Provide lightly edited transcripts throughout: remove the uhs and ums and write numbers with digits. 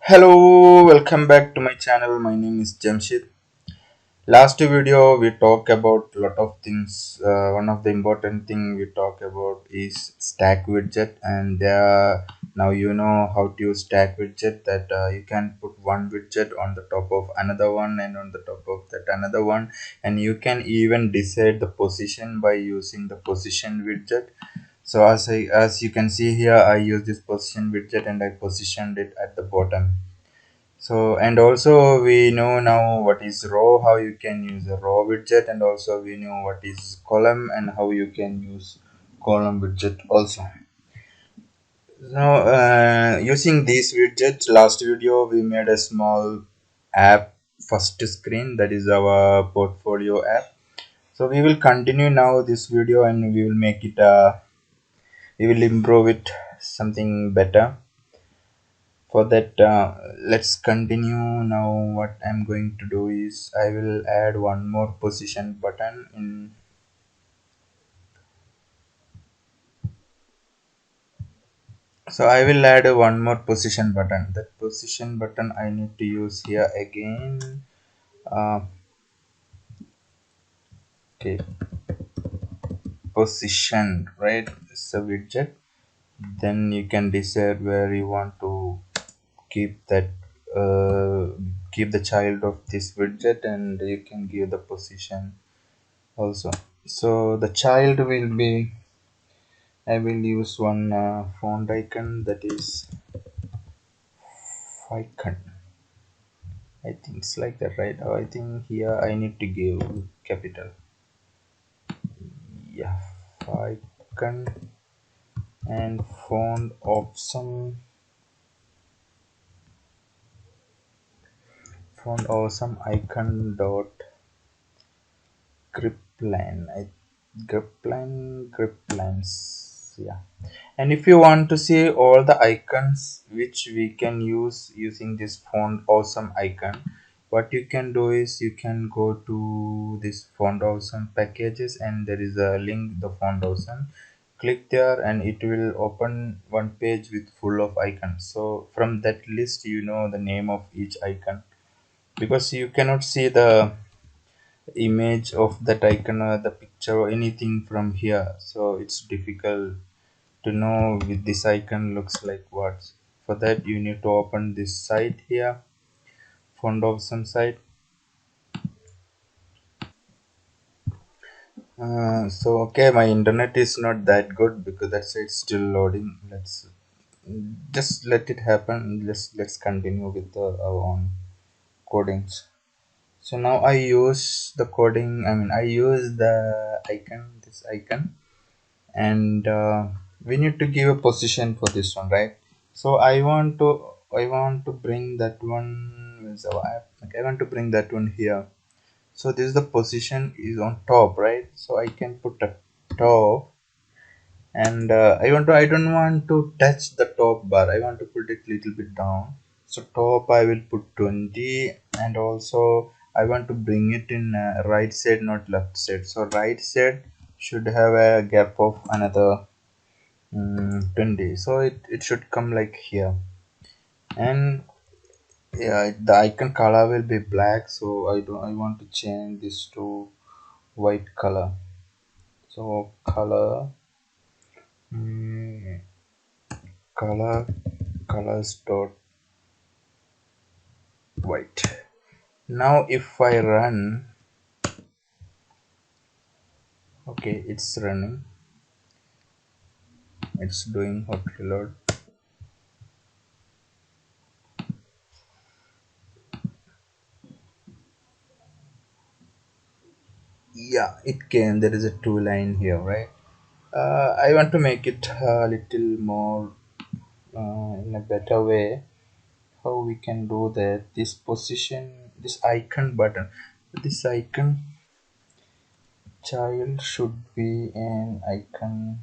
Hello, welcome back to my channel. My name is Jamshid. Last video we talk about lot of things. One of the important thing we talk about is stack widget, and now you know how to use stack widget. That you can put one widget on the top of another one, and on the top of that another one, and you can even decide the position by using the position widget. So as you can see here, I use this position widget and I positioned it at the bottom. So and also we know now what is row, how you can use a row widget, and also we know what is column and how you can use column widget also. Now using these widgets, last video we made a small app first screen, that is our portfolio app. So we will continue now this video and we will make it we will improve it something better. For that, let's continue. Now what I'm going to do is I will add one more position button in. So I will add one more position button. That position button I need to use here again. uh, okay, position, right? It's a widget. Then you can decide where you want to keep that, uh, keep the child of this widget, and you can give the position also. So the child will be, I will use one font icon, that is icon. I think it's like that, right? I think here I need to give capital. Yeah, icon and font awesome icon dot grip line. Grip lines. Yeah. And if you want to see all the icons which we can use using this font awesome icon, what you can do is you can go to this font awesome packages, and there is a link, the font awesome. Click there and it will open one page with full of icons. So from that list you know the name of each icon, because you cannot see the image of that icon or the picture or anything from here, so it's difficult to know with this icon looks like what. For that you need to open this site here, font awesome site. So okay, my internet is not that good because that site's still loading. Let's just let it happen. Let's continue with our own codings. So now I use the coding, I mean I use the icon, this icon, and we need to give a position for this one, right? So I want to bring that one with our app. Okay, I want to bring that one here. So this is the position is on top, right? So I can put a top, and I don't want to touch the top bar. I want to put it little bit down. So top I will put 20, and also I want to bring it in right side, not left side. So right side should have a gap of another 20. So it should come like here. And yeah, the icon color will be black, so I want to change this to white color. So color, mm, color colors dot white. Now if I run, okay, it's running, it's doing hot reload. Yeah, it came. There is a two line here, right? I want to make it a little more in a better way. How we can do that? This position, this icon button, this icon child should be an icon.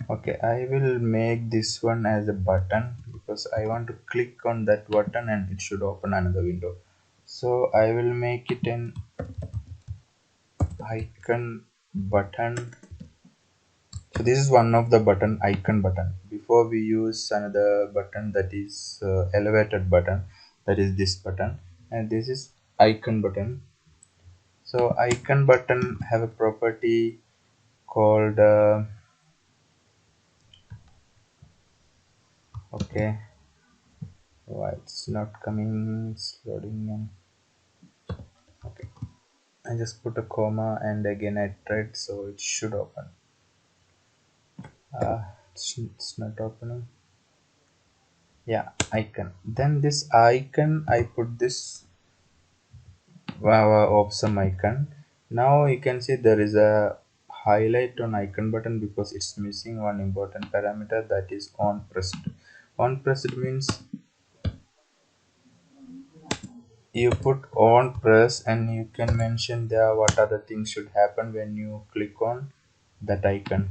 Okay, I will make this one as a button because I want to click on that button and it should open another window. So I will make it an icon button. So this is one of the button, icon button. before we use another button, that is elevated button, that is this button, and this is icon button. So icon button have a property called okay, why it's not coming, it's loading in. Okay, I just put a comma and again I tried, so it should open. It's not opening. Yeah, icon. Then this icon, I put this awesome icon. Now you can see there is a highlight on icon button because it's missing one important parameter, that is on pressed. On pressed means you put on press and you can mention there what are the things should happen when you click on that icon.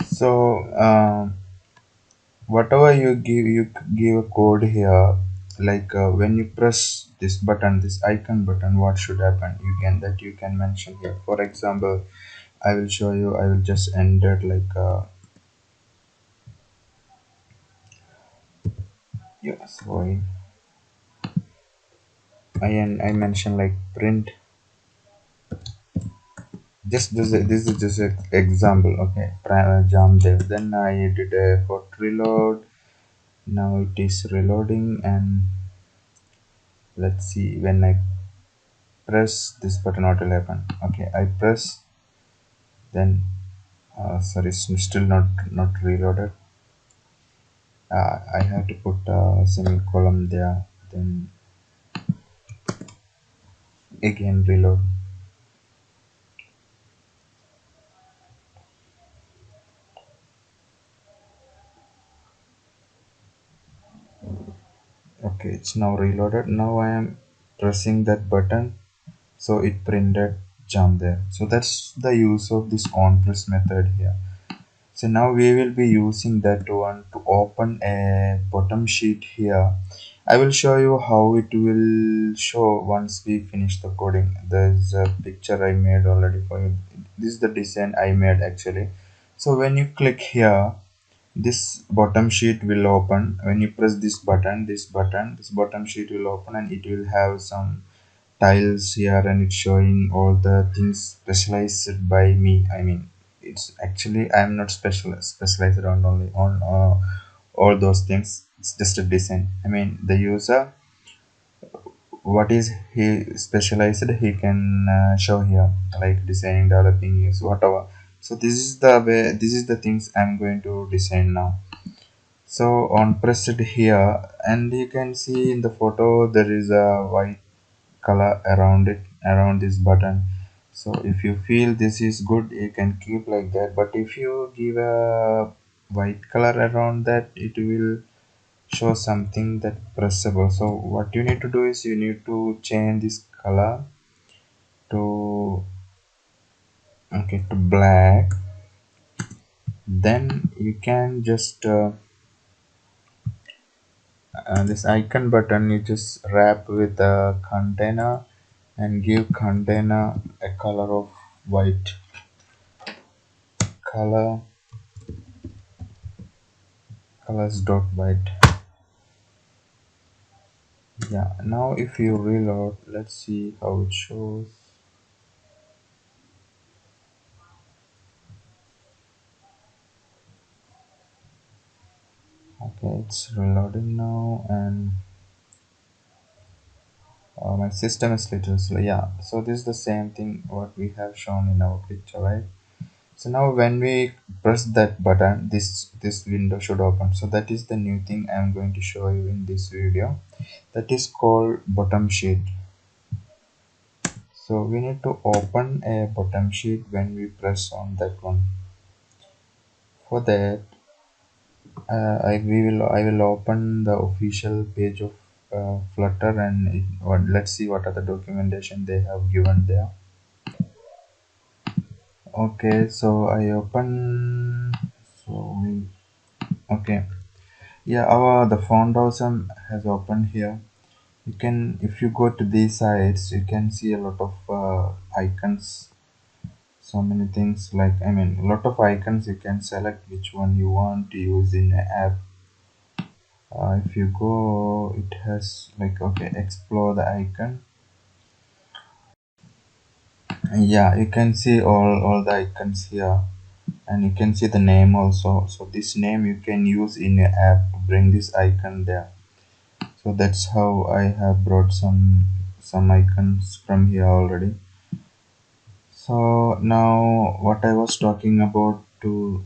So whatever you give a code here, like when you press this button, this icon button, what should happen, you can mention here. For example, I will show you. I will just enter like yeah, sorry, I mention like print. Just this is just an example. Okay, jump there, then I did a hot reload. Now it is reloading, and let's see, when I press this button what will happen. Okay, I press, then sorry, it's still not reloaded. I have to put a semicolon there, then again reload. Okay, it's now reloaded. Now I am pressing that button, so it printed jump there. So that's the use of this on press method here. So now we will be using that one to open a bottom sheet here. I will show you how it will show once we finish the coding. There's a picture I made already for you. This is the design I made actually. So when you click here, this bottom sheet will open. When you press this bottom sheet will open, and it will have some tiles here, and it's showing all the things specialized by me. I mean, it's actually I'm not specialized on only on all those things. It's just a design. I mean, the user, what is he specialized, he can show here, like designing, developing, use, whatever. So this is the way, this is the things I'm going to design now. So on pressed here, and you can see in the photo there is a white color around it, around this button. So if you feel this is good, you can keep like that, but if you give a white color around that, it will show something that pressable. So what you need to do is you need to change this color to okay, to black. Then you can just this icon button, you just wrap with a container and give container a color of white color, colors dot white. Yeah, now if you reload, let's see how it shows. Okay, it's reloading now, and my system is little slow. Yeah, so this is the same thing what we have shown in our picture, right? So now when we press that button, this window should open. So that is the new thing I'm going to show you in this video, that is called bottom sheet. So we need to open a bottom sheet when we press on that one. For that, I will open the official page of Flutter, and let's see what are the documentation they have given there. Okay, so I open. So we okay. Yeah, our the font awesome has opened here. You can, if you go to these sites, you can see a lot of icons. so many things, like I mean a lot of icons. You can select which one you want to use in an app. If you go, it has like, okay, explore the icon. Yeah, you can see all the icons here, and you can see the name also. So this name you can use in your app to bring this icon there. So that's how I have brought some icons from here already. So now what I was talking about, to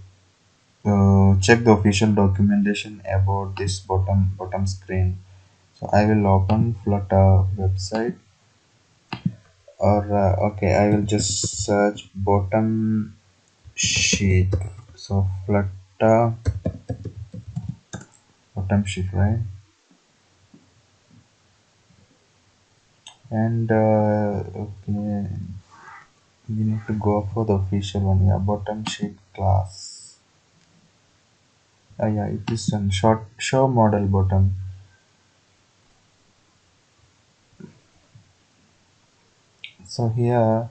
check the official documentation about this bottom screen. So I will open Flutter website, or okay, I will just search bottom sheet. So Flutter bottom sheet, right? And okay, we need to go for the official one. Yeah, bottom sheet class. Yeah, it is on short show model bottom. So here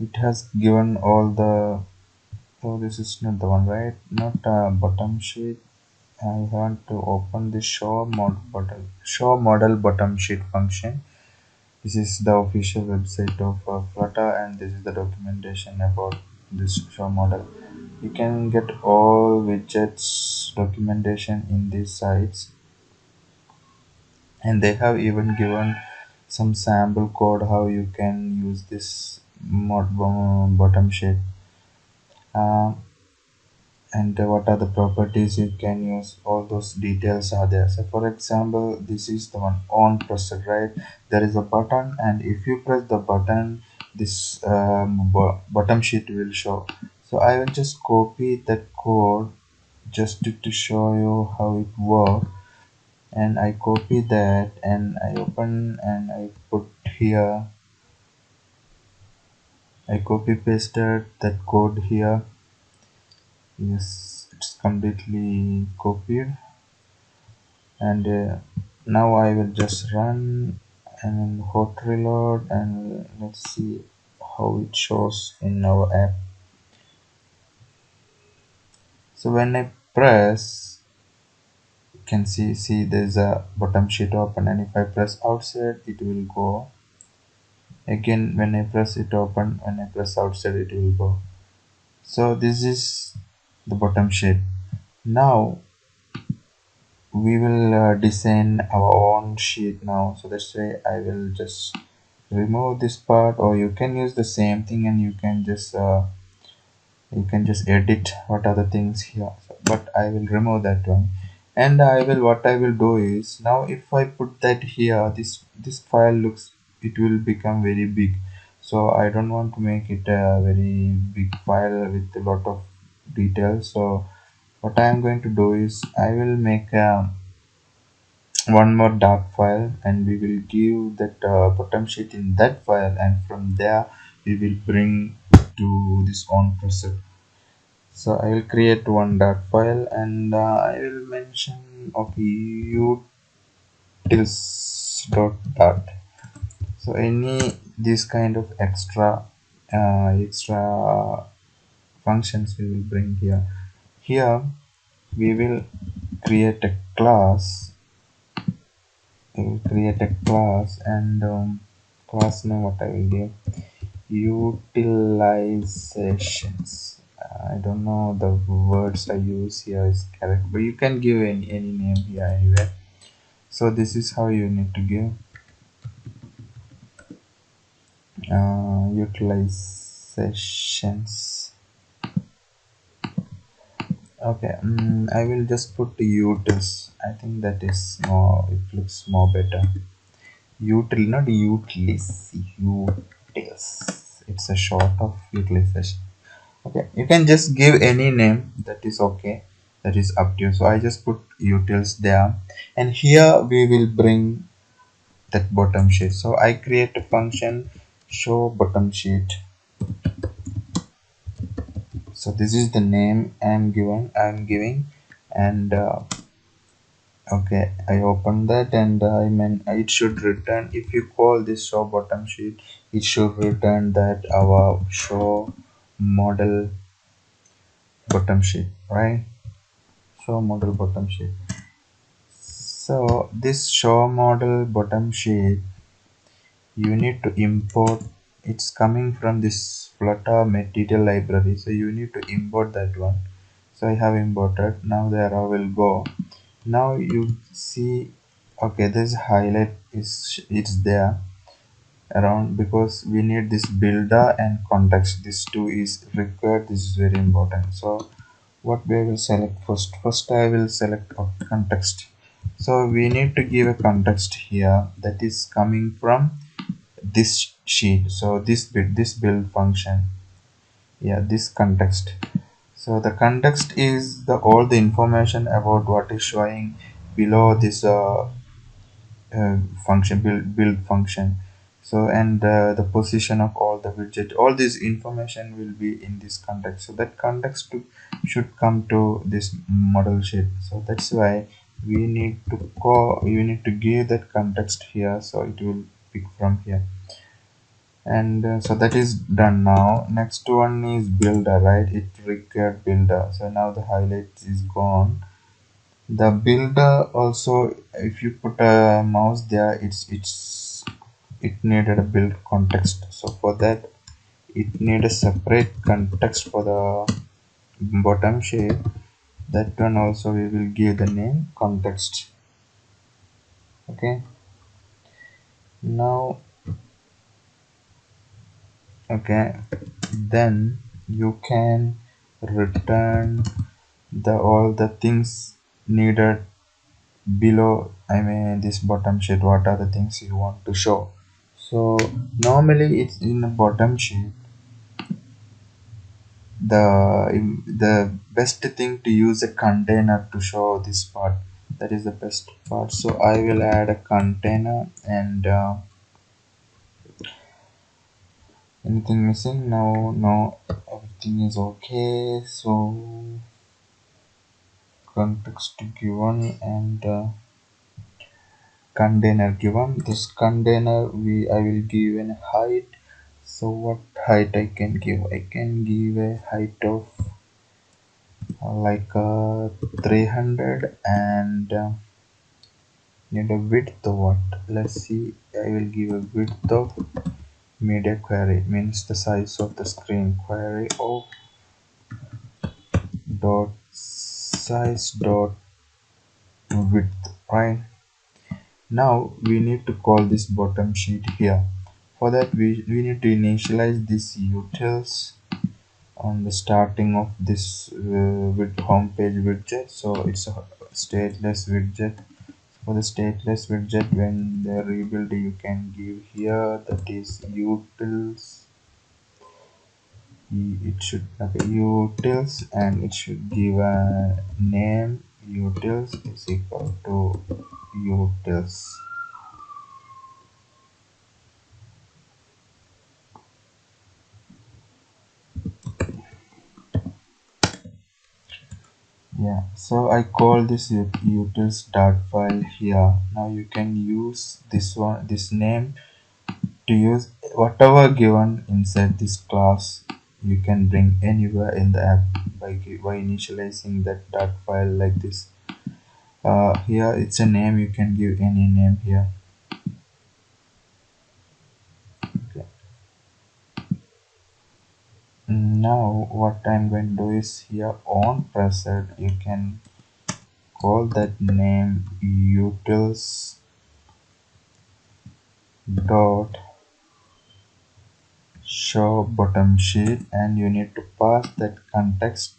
it has given all the. So this is not the one, right? Not bottom sheet. I want to open the show model bottom sheet function. This is the official website of Flutter, and this is the documentation about this show model. You can get all widgets documentation in these sites, and they have even given some sample code how you can use this bottom sheet. Uh, and what are the properties you can use, all those details are there. So for example, this is the one on pressed, right? There is a button, and if you press the button, this bottom sheet will show. So I will just copy that code just to show you how it works. And I copy that, and I open, and I put here, I copy pasted that code here. Yes, it's completely copied. And now I will just run and hot reload, and let's see how it shows in our app. So when I press, you can see there's a bottom sheet open, and if I press outside, it will go. Again, when I press it open, when I press outside, it will go. So this is the bottom sheet. Now we will design our own sheet now. So that's why I will just remove this part, or you can use the same thing, and you can just edit what are the things here. So, but I will remove that one, and what I will do is, now if I put that here, this file looks, it will become very big. So I don't want to make it a very big file with a lot of details. So what I am going to do is, I will make one more dark file, and we will give that bottom sheet in that file, and from there we will bring to this on process. So I will create one dark file, and I will mention of utils dot. So any this kind of extra functions we will bring here. Here we will create a class. We will create a class, and class name, what I will give, utilizations. I don't know the words I use here is correct, but you can give any name here anywhere. So this is how you need to give utilizations. Okay, I will just put the utils. I think that is more, it looks more better. Util, not utils, utils. It's a short of utilization. Okay, you can just give any name, that is okay, that is up to you. So I just put utils there, and here we will bring that bottom sheet. So I create a function show bottom sheet. So this is the name I'm giving, and okay, I open that, and I mean it should return, if you call this show bottom sheet, it should return that our show model bottom sheet, right? Show model bottom sheet. So this show model bottom sheet, you need to import. It's coming from this Flutter material library, so you need to import that one. So I have imported. Now the arrow will go. Now you see, okay, this highlight is it's there around because we need this builder and context. This two is required. This is very important. So what we will select first I will select a context. So we need to give a context here that is coming from this sheet. So this build function, yeah, this context. So the context is the all the information about what is showing below this function, build function. So and the position of all the widget, all this information will be in this context. So that context should come to this model sheet. So that's why we need to call, you need to give that context here, so it will pick from here. And so that is done. Now next one is builder, right? It required builder. So now the highlight is gone. The builder also, if you put a mouse there, it needed a build context. So for that it need a separate context for the bottom shape. That one also we will give the name context. Okay, now, okay, then you can return the all the things needed below, I mean this bottom sheet. What are the things you want to show? So normally it's in the bottom sheet, the best thing to use a container to show this part. That is the best part. So I will add a container. And anything missing? No, everything is okay. So context given and container given. This container I will give a height. So what height I can give? I can give a height of like 300 and need a width of what? Let's see. I will give a width of media query, means the size of the screen, query of dot size dot width, right? Now we need to call this bottom sheet here. For that we need to initialize this utils on the starting of this with home page widget. So it's a stateless widget. For the stateless widget, when the rebuild, you can give here that is utils. It should have a utils and it should give a name. Utils is equal to utils. Yeah, so I call this utils dot file here. Now you can use this one, this name, to use whatever given inside this class. You can bring anywhere in the app by initializing that dot file like this. Here it's a name, you can give any name here. Okay. Now what I'm going to do is here on pressed, you can call that name utils dot show bottom sheet, and you need to pass that context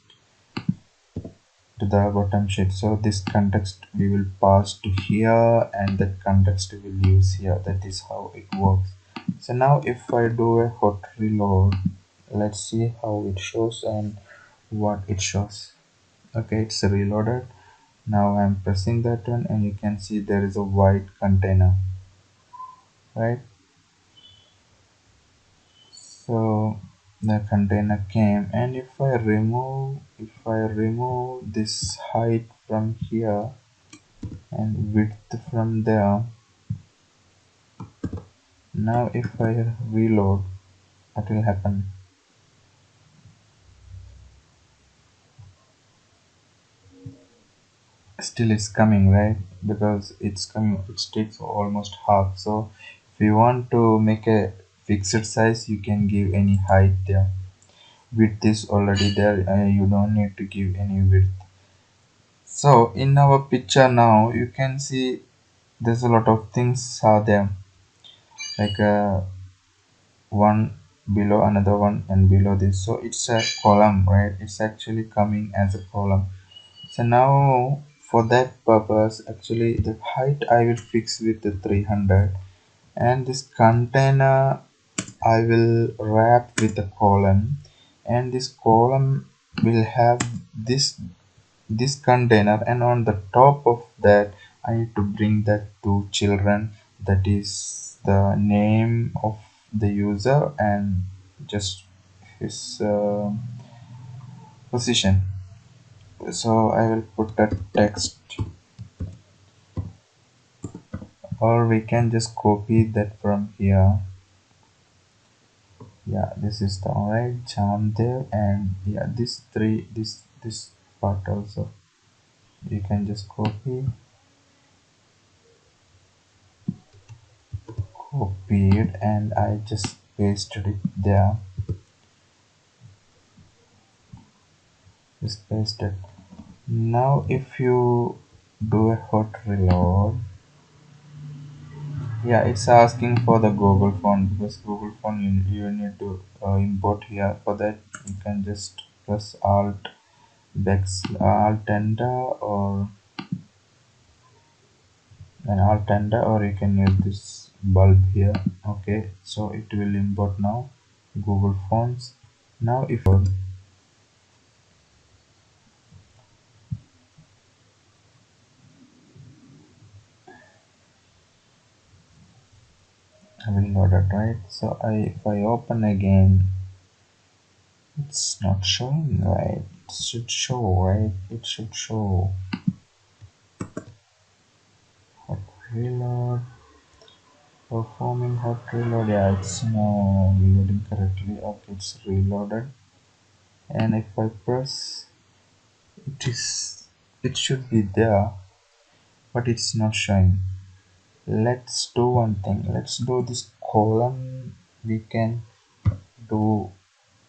to the bottom sheet. So this context we will pass to here and that context we will use here. That is how it works. So now if I do a hot reload, let's see how it shows and what it shows. Okay, it's reloaded. Now I'm pressing that one and you can see there is a white container, right? So the container came, and if I remove this height from here and width from there, now if I reload, what will happen? still it's coming, right? Because it's coming, it takes almost half. So if you want to make a fixed size, you can give any height there. Width is already there, you don't need to give any width. So in our picture now you can see there's a lot of things are there, like one below another one and below this, so it's a column, right? It's actually coming as a column. So now for that purpose, actually the height I will fix with the 300, and this container I will wrap with a column, and this column will have this container, and on the top of that I need to bring that two children, that is the name of the user and just his position. So I will put a text, or we can just copy that from here. Yeah, this is the alright charm there, and yeah, this three, this part also you can just copied, and I just pasted it there. Just paste it. Now if you do a hot reload, yeah, it's asking for the Google font, because Google font you need to import here. For that you can just press alt enter, or you can use this bulb here. Okay, so it will import now Google fonts. Now if I will load it, right? So if I open again, it's not showing, right? It should show, right? It should show. Hot reload, performing hot reload. Yeah, it's now reloading correctly. Okay, it's reloaded. And if I press, it should be there, but it's not showing. Let's do one thing. Let's do this column. We can do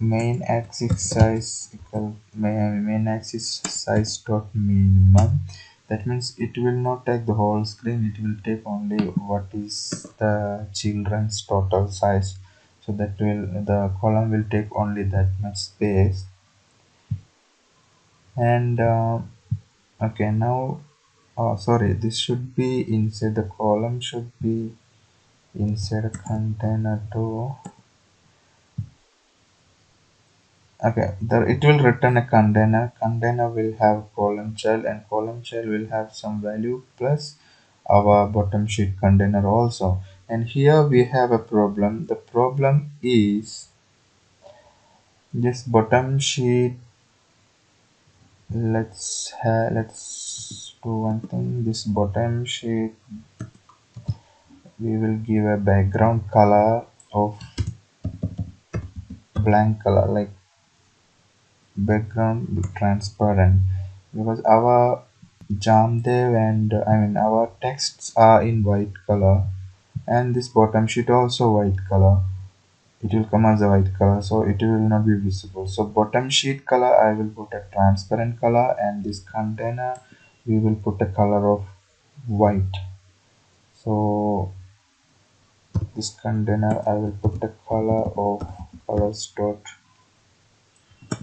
main axis size equal main axis size dot minimum. That means it will not take the whole screen, it will take only what is the children's total size. So that will, the column will take only that much space. And okay, now sorry, this should be inside the column, should be inside a container too. Okay, it will return a container will have column child, and column child will have some value plus our bottom sheet container also. And here we have a problem. The problem is this bottom sheet. Let's do one thing. This bottom sheet, we will give a background color of blank color, like background transparent, because our Jamdev and our texts are in white color, and this bottom sheet also white color. It will come as a white color, so it will not be visible. So bottom sheet color I will put a transparent color, and this container we will put a color of white. So this container I will put a color of colors dot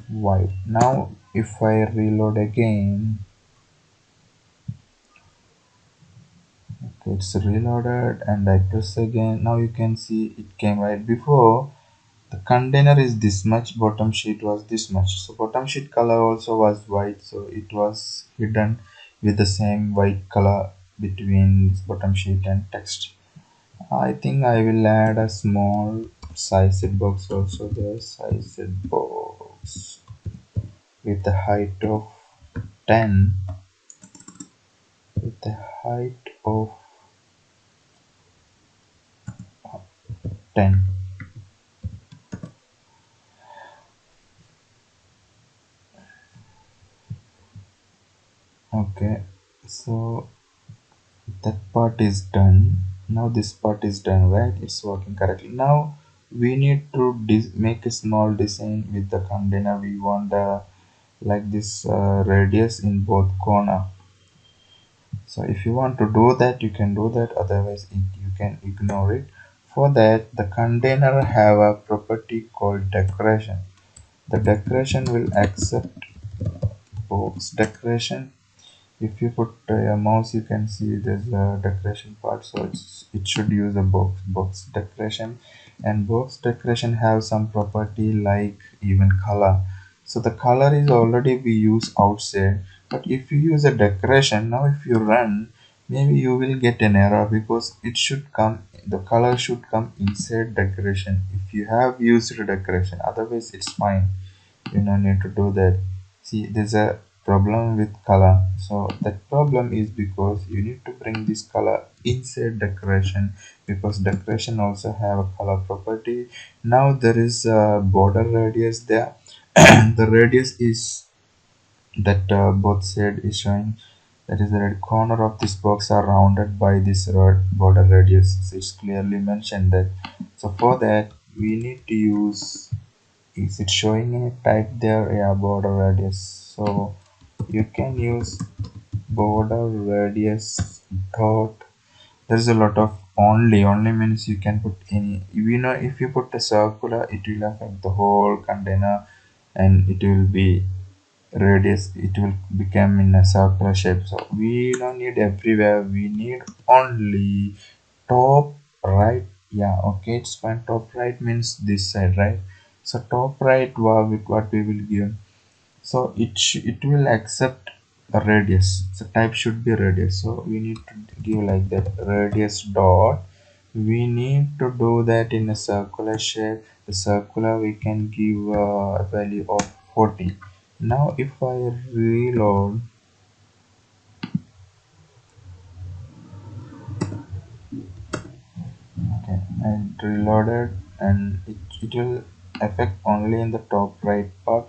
white. Now if I reload again, it's reloaded, and I press again. Now you can see it came right. Before, the container is this much, bottom sheet was this much, so bottom sheet color also was white, so it was hidden with the same white color between this bottom sheet and text. I think I will add a small sized box also there, sized box with the height of 10, with the height of 10. Okay, part is done. Now this part is done, right? It's working correctly. Now we need to make a small design with the container. We want like this radius in both corner. So if you want to do that, you can do that, otherwise you can ignore it. For that, the container have a property called decoration. The decoration will accept box decoration. If you put a mouse, you can see there's a decoration part, so it should use a box decoration. And box decoration have some property like even color. So the color is already we use outside, but if you use a decoration, now if you run, maybe you will get an error because it should come, the color should come inside decoration if you have used a decoration. Otherwise it's fine, you don't need to do that. See, there's a problem with color, so that problem is because you need to bring this color inside decoration, because decoration also have a color property. Now there is a border radius there. The radius is that both side is showing, that is the red corner of this box are rounded by this border radius, so it's clearly mentioned that. So for that we need to use, is it showing any type there? Yeah, border radius. So you can use border radius dot, there's a lot of only means you can put any, you know, if you put a circular it will affect the whole container and it will be radius, it will become in a circular shape. So we don't need everywhere, we need only top right. Yeah, okay, it's fine. Top right means this side, right? So top right, what we will give, so it will accept a radius, so type should be radius, so we need to give like that, radius dot, we need to do that in a circular shape. The circular we can give a value of 40. Now if I reload, okay, I reloaded and it will affect only in the top right part.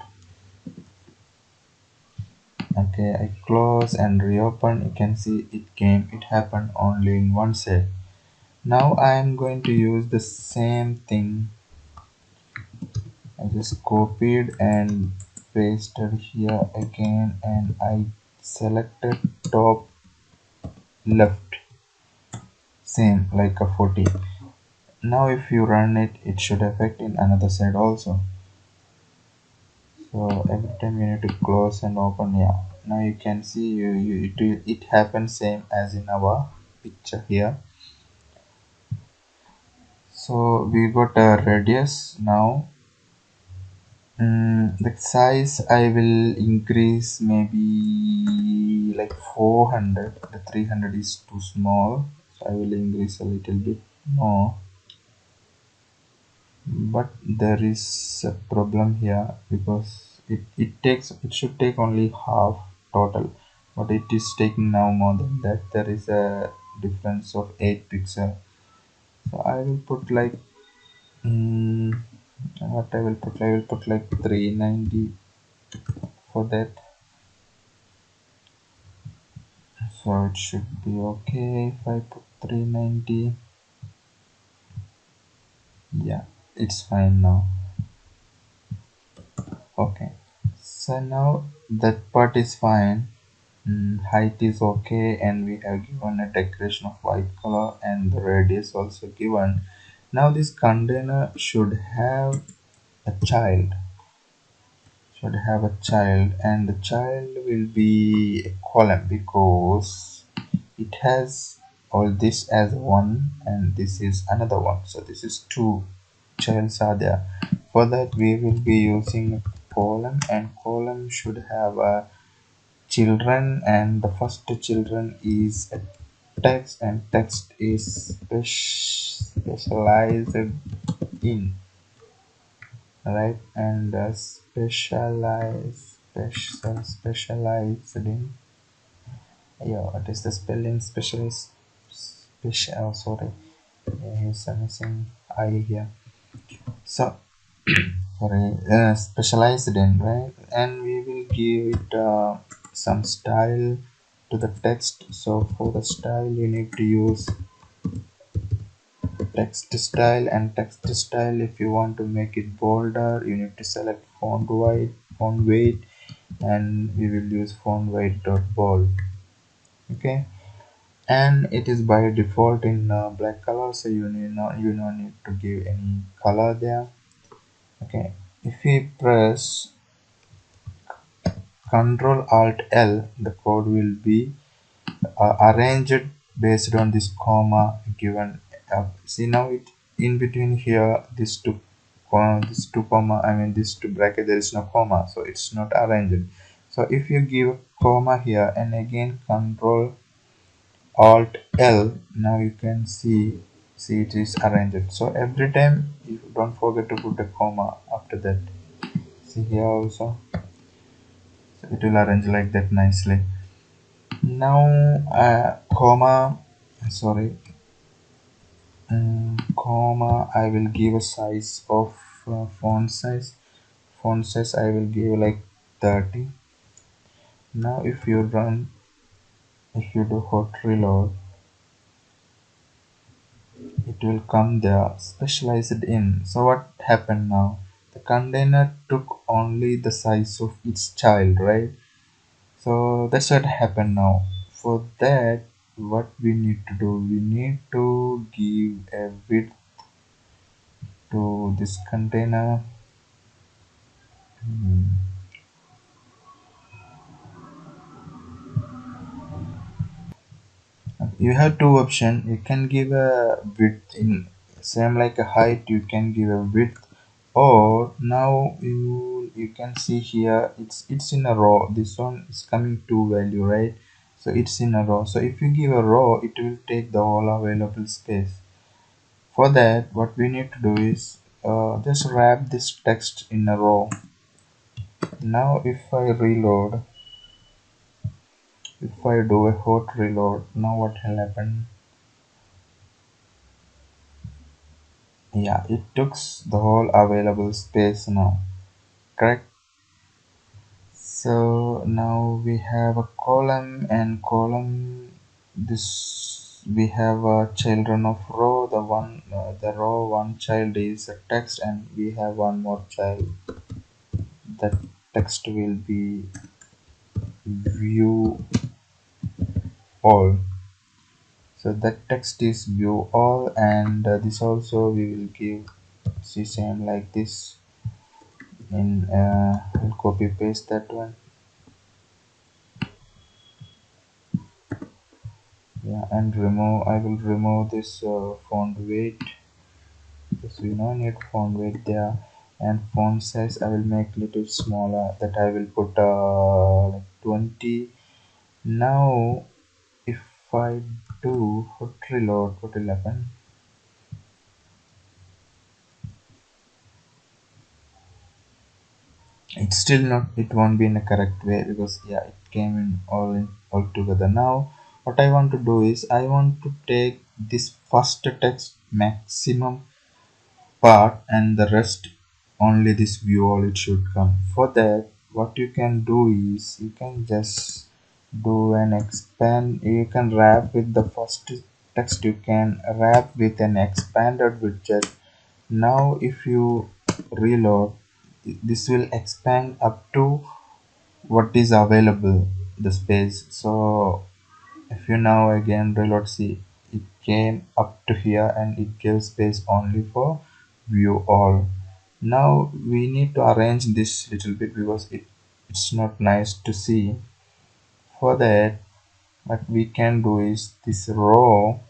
Okay, I close and reopen, you can see it happened only in one side. Now I am going to use the same thing. I just copied and pasted here again, and I selected top left, same like a 40. Now if you run it, it should affect in another side also. So every time you need to close and open. Yeah, now you can see it happens same as in our picture here. So we got a radius now. The size I will increase maybe like 400. The 300 is too small, so I will increase a little bit more. But there is a problem here because it should take only half total, but it is taking now more than that. There is a difference of 8 pixel. So I will put like what I will put like 390 for that. So it should be okay if I put 390. Yeah, it's fine now. Okay, so now that part is fine. Height is okay, and we have given a decoration of white color and the radius also given. Now this container should have a child, and the child will be a column because it has all this as one and this is another one, so this is two childs are there. For that we will be using column, and column should have a children, and the first children is a text, and text is specialized in, right? And specialized in, yeah, what is the spelling? Specialized, special, oh sorry, here's a missing I here. So sorry, specialized in, right? And we will give it some style. to the text. So for the style you need to use text style, and text style, if you want to make it bolder, you need to select font weight, and we will use font weight dot bold. Okay, and it is by default in black color, so you don't need to give any color there. Okay, if we press Ctrl Alt L, the code will be arranged based on this comma given. See now it in between here, this two comma, I mean this two bracket, there is no comma, so it's not arranged. So if you give comma here and again Control Alt L, now you can see it is arranged. So every time you don't forget to put a comma after that. See here also, so it will arrange like that nicely. Now comma, sorry, comma, I will give a size of font size I will give like 30. Now if you do hot reload, it will come there specialized in. So what happened now, the container took only the size of its child, right? So that's what happened now. For that, what we need to do, we need to give a width to this container. You have two options. You can give a width in same like a height, you can give a width, or now you can see here it's in a row. This one is coming to value, right? So it's in a row. So if you give a row, it will take the whole available space. For that, what we need to do is just wrap this text in a row. Now if I reload, if I do a hot reload, now what will happen? Yeah, it took the whole available space now, correct? So now we have a column, and column, this we have a children of row. The row one child is a text, and we have one more child. The text will be view all. So that text is view all, and this also we will give, see, same like this. In I'll copy paste that one. Yeah, and I will remove this font weight, because we don't need font weight there. And font size I will make little smaller, that I will put like 20. Now if I do hot reload, what will happen? It's still not, it won't be in a correct way, because yeah, it came in all together. Now what I want to do is, I want to take this first text maximum part, and the rest only this view all it should come. For that, what you can do is, you can just do an expand, you can wrap with the first text, you can wrap with an expanded widget. Now if you reload, this will expand up to what is available, the space. So if you now again reload, see, it came up to here, and it gives space only for view all. Now we need to arrange this little bit, because it's not nice to see. For that, what we can do is, this row,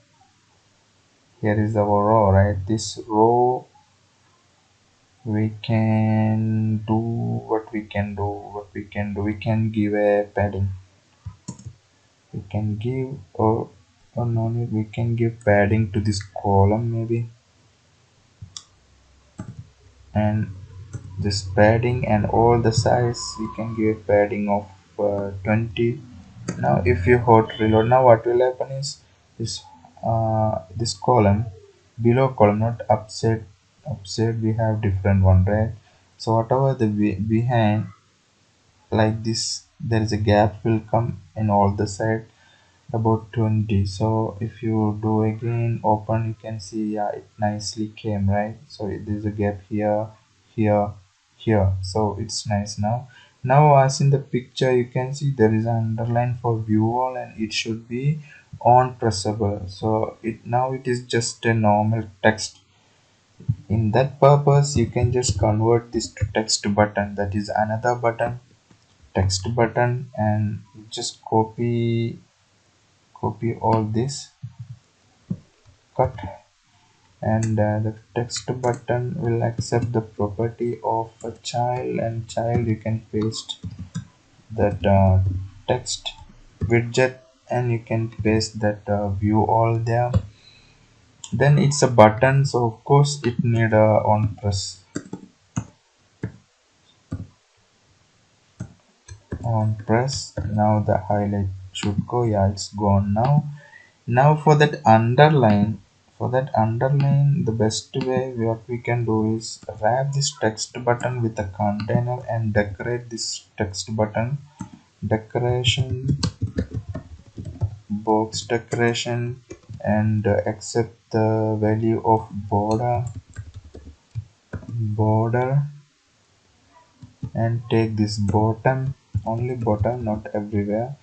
here is our row, right? This row, we can do we can give a padding. We can give, or no need, we can give padding to this column maybe, and this padding and all the size, we can give padding of 20. Now if you hot reload, now what will happen is, this column, below column, not upside we have different one, right? So whatever the behind, like this, there is a gap will come in all the side about 20. So if you do again open, you can see, yeah, it nicely came, right? So there's a gap here, here, here, so it's nice. Now as in the picture, you can see there is an underline for view all and it should be on pressable. So it is just a normal text. In that purpose, you can just convert this to text button, that is another button, text button, and just copy all this, cut, and the text button will accept the property of a child, and child you can paste that text widget, and you can paste that view all there. Then it's a button, so of course it need a on press. Now the highlight should go, yeah, it's gone now. For that underline, the best way what we can do is wrap this text button with a container and decorate this text button. Decoration, box decoration, and accept the value of border, and take this bottom, only bottom, not everywhere,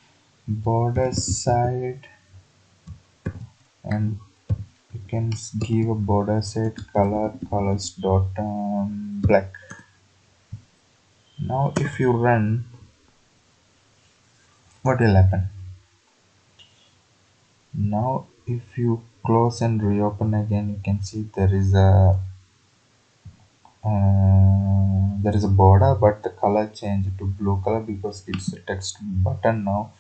border side, and you can give a border set colors dot black. Now if you run, what will happen? Now if you close and reopen again, you can see there is a border, but the color changed to blue color because it's a text button now.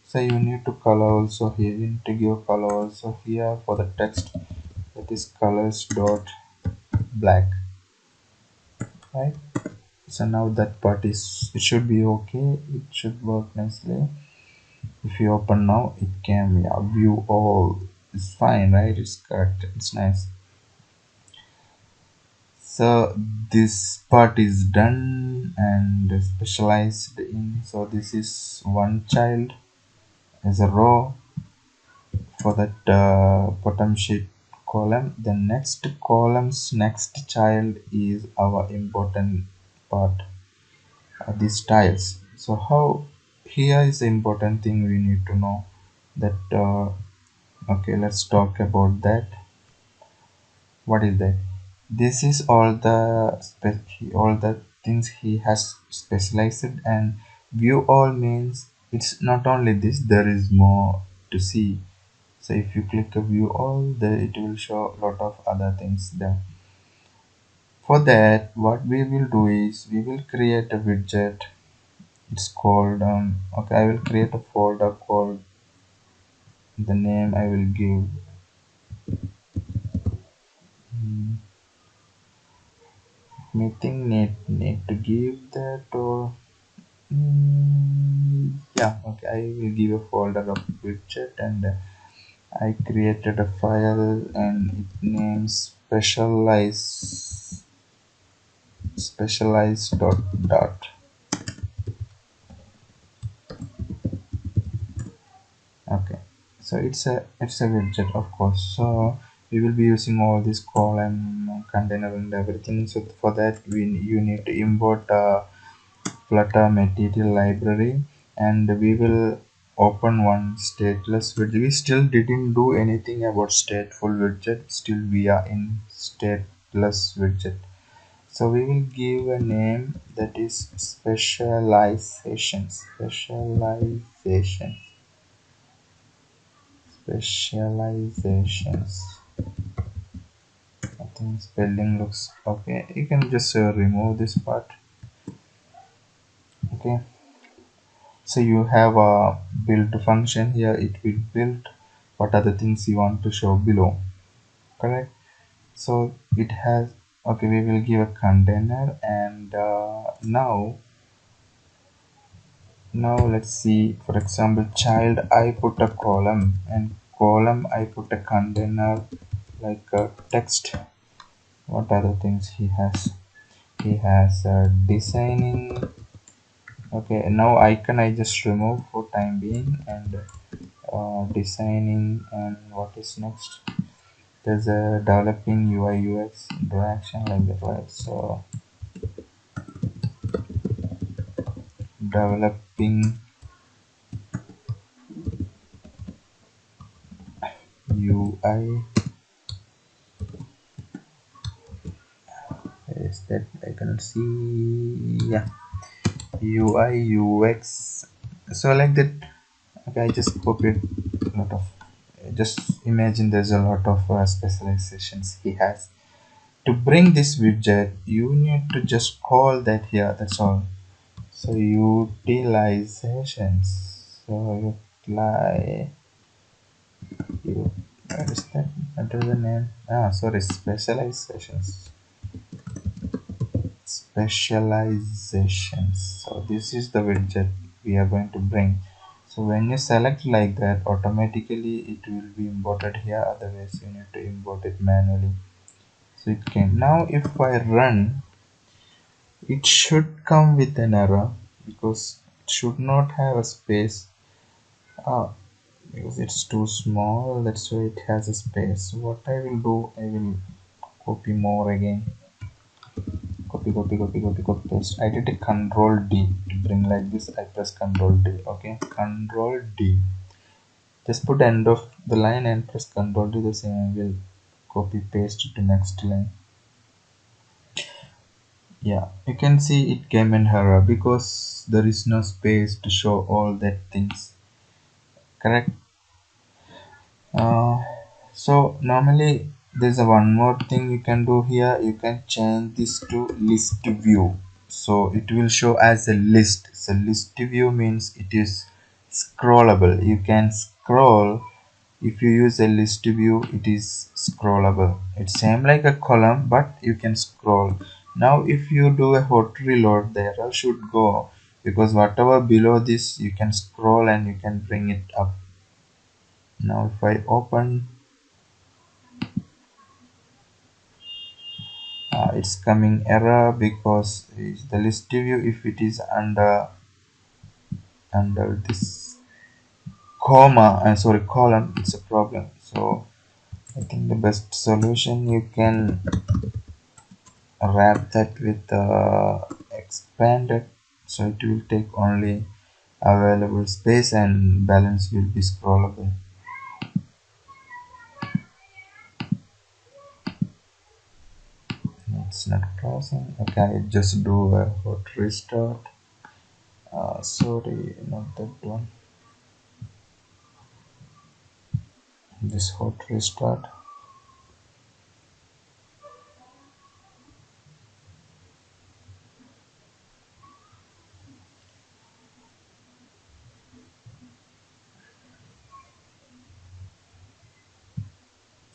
So you need to color also here, you need to give color also here for the text, that is colors dot black, right? So now that part is, it should be okay, it should work nicely. If you open now, it can, yeah, view all is fine, right? It's correct, it's nice. So this part is done and specialized in. So this is one child as a row for that bottom sheet column. The next column's next child is our important part, these tiles. So how, here is the important thing we need to know, that okay, let's talk about that. What is that? This is all the things he has specialized, and view all means it's not only this, there is more to see. So if you click a view all, there it will show a lot of other things there. For that, what we will do is we will create a widget. It's called okay, I will create a folder called, the name I will give, meeting, need to give that, or yeah, okay, I will give a folder of widget, and I created a file and it names specialize dot. Okay, so it's a widget, of course. So we will be using all this column, container, and everything. So for that, you need to import Flutter material library, and we will open one stateless widget. We still didn't do anything about stateful widget, still we are in stateless widget. So we will give a name, that is specializations. I think spelling looks okay, you can just remove this part. Okay, so you have a build function here, it will build what are the things you want to show below, correct? So it has, okay, we will give a container, and now let's see, for example, child I put a column, and column I put a container, like text. What are the things he has? He has designing, Okay, now icon I just remove for time being, and designing, and what is next? There's a developing UI UX interaction like that, right? So developing UI, is that I can see? Yeah, UI UX. So like that. Okay, I just copied a lot of. Just imagine there's a lot of specializations he has. To bring this widget, you need to just call that here. That's all. So utilizations. So utilize. You, what is that? What is the name? Ah, sorry, specializations. Specializations. So this is the widget we are going to bring. So when you select like that, automatically it will be imported here. Otherwise, you need to import it manually. So it came. Now, if I run, it should come with an error because it should not have a space. Ah, because it's too small, that's why it has a space. What I will do, I will copy more again. Copy paste. I did a control D to bring like this. I press control D. Okay, control D. Just put end of the line and press control D. The same I will copy paste to next line. Yeah, you can see it came in error because there is no space to show all that things. Correct. uh, so normally there's a one more thing you can do here. You can change this to list view, so it will show as a list. So list view means it is scrollable. You can scroll. If you use a list view, it is scrollable. It's same like a column, but you can scroll. Now if you do a hot reload, the error should go because whatever below this you can scroll and you can bring it up. Now if I open, it's coming error because it's the list view. If it is under this comma, sorry, column, it's a problem. So I think the best solution, you can wrap that with expanded, so it will take only available space and balance will be scrollable. It's not closing. Okay, I just do a hot restart. Sorry, not that one. This hot restart.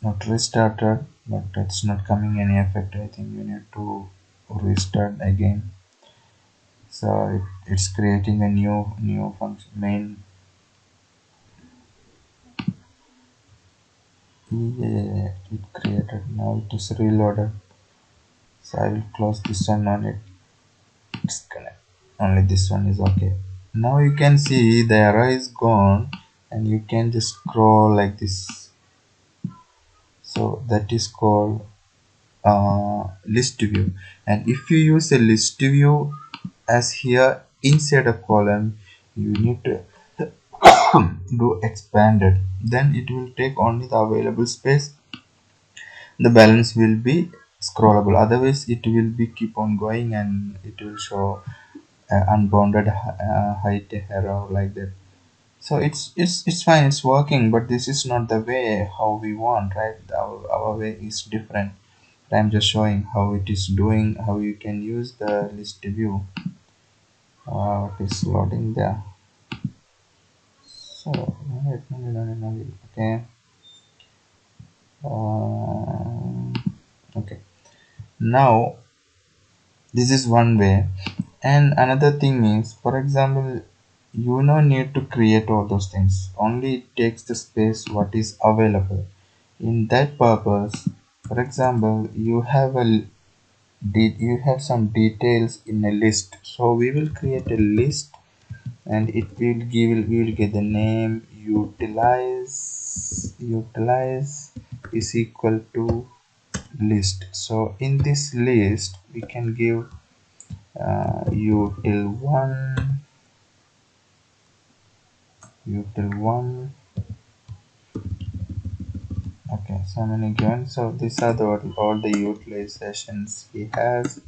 Not restarted, but it's not coming any effect. I think you need to restart again. So it's creating a new function main. Yeah, it created. Now it is reloaded. So I will close this one on it. It's connect. Only this one is okay. Now you can see the arrow is gone, and you can just scroll like this. So that is called list view. And if you use a list view as here inside a column, you need to do expanded. Then it will take only the available space. The balance will be scrollable. Otherwise, it will be keep on going and it will show unbounded height error like that. So it's fine, it's working, but this is not the way how we want, right? Our way is different. I'm just showing how it is doing, how you can use the list view. It is loading there. So okay. Okay, now this is one way. And another thing is, for example, you no need to create all those things, only it takes the space what is available. In that purpose, for example, you have a did you have some details in a list. So we will create a list, and it will give, we will get the name utilize is equal to list. So in this list we can give util1. Okay, so many given. So these are all the utilizations he has.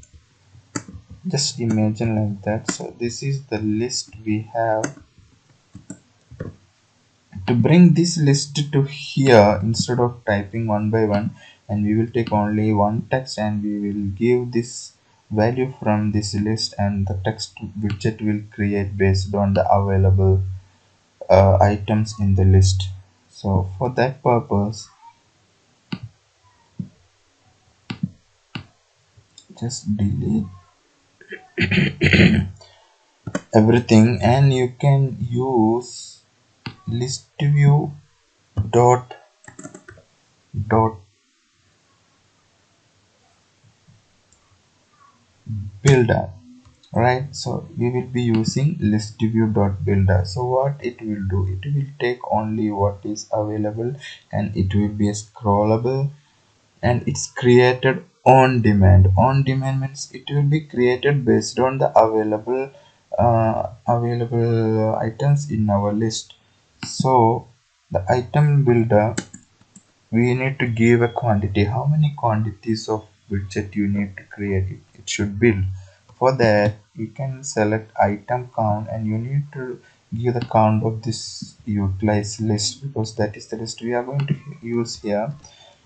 Just imagine like that. So this is the list we have. To bring this list to here, instead of typing one by one, and we will take only one text and we will give this value from this list, and the text widget will create based on the available items in the list. So for that purpose, just delete everything, and you can use listview dot builder. Right, so we will be using listview.builder. So what it will do, it will take only what is available, and it will be scrollable, and it's created on demand. On demand means it will be created based on the available items in our list. So the item builder, we need to give a quantity, how many quantities of widget you need to create it should build. For that you can select item count, and you need to give the count of this utilize list, because that is the list we are going to use here.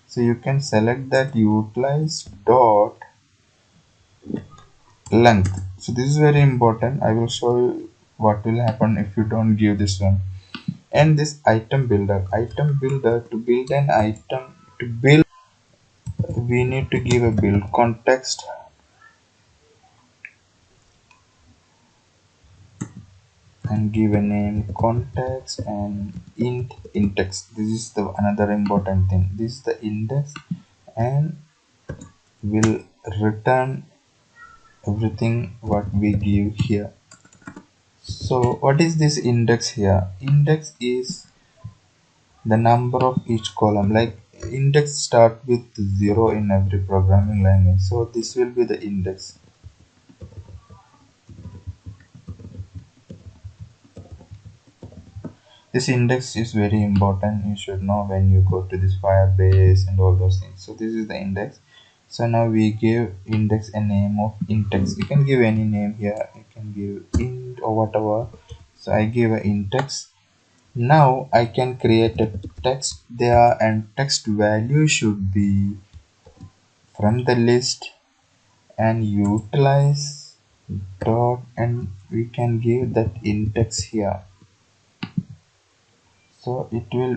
So you can select that utilize dot length. So this is very important. I will show you what will happen if you don't give this one. And this item builder, to build an item, to build, we need to give a build context, and give a name context, and index. This is the another important thing. This is the index, and will return everything what we give here. So what is this index here? Index is the number of each column. Like index start with 0 in every programming language, so this will be the index. This index is very important, you should know when you go to this Firebase and all those things. So this is the index. So now we give index a name of index. You can give any name here, you can give int or whatever. So I give a index. Now I can create a text there, and text value should be from the list, and utilize dot, and we can give that index here. So it will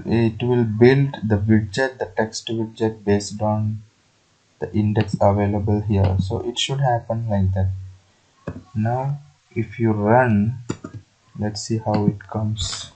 build the widget, the text widget, based on the index available here. So it should happen like that. Now if you run, let's see how it comes.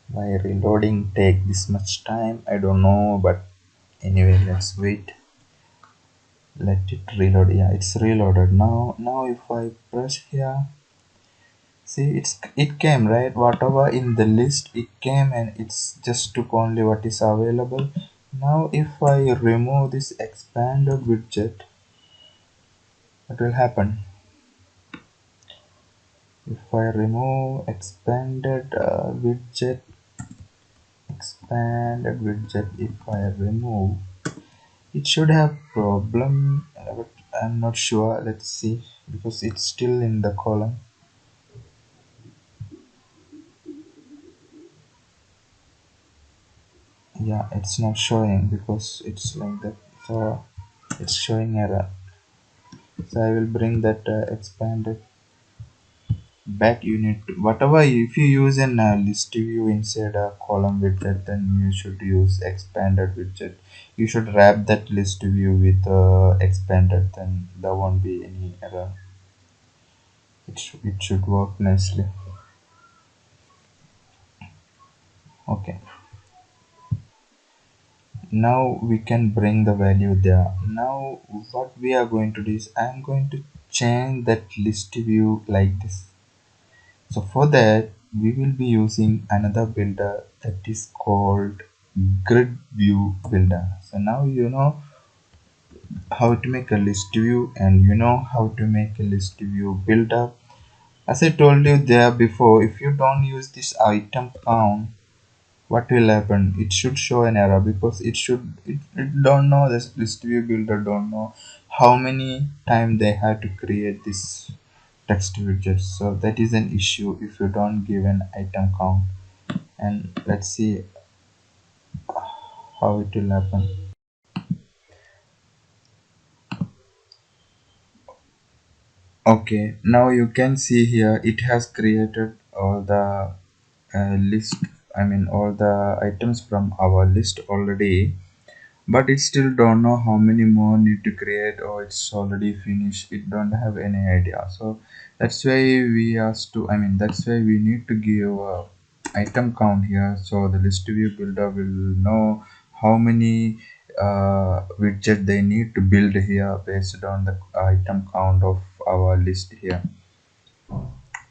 Why reloading take this much time, I don't know, but anyway, let's wait. Let it reload. Yeah, it's reloaded now. If I press here, see, it came, right? Whatever in the list it came, and it's just took only what is available. Now if I remove this expanded widget, what will happen? If I remove expanded widget, if I remove, it should have problem, but I'm not sure. Let's see, because it's still in the column. Yeah, it's not showing because it's like that. So it's showing error. So I will bring that expanded. back you need to, whatever, if you use an list view inside a column widget, then you should use expanded widget. You should wrap that list view with expanded, then there won't be any error. It should work nicely. Okay, now we can bring the value there. Now what we are going to do is I am going to change that list view like this. So for that we will be using another builder that is called GridView.builder. So now you know how to make a list view and you know how to make a list view builder. As I told you there before, if you don't use this item count, what will happen? It should show an error because it don't know, this list view builder don't know how many time they have to create this text widget. So that is an issue if you don't give an item count. And let's see how it will happen. Okay, now you can see here it has created all the list, I mean all the items from our list already, but it still don't know how many more need to create, or it's already finished, it don't have any idea. So that's why we asked to, I mean that's why we need to give a item count here, so the list view builder will know how many widget they need to build here based on the item count of our list here.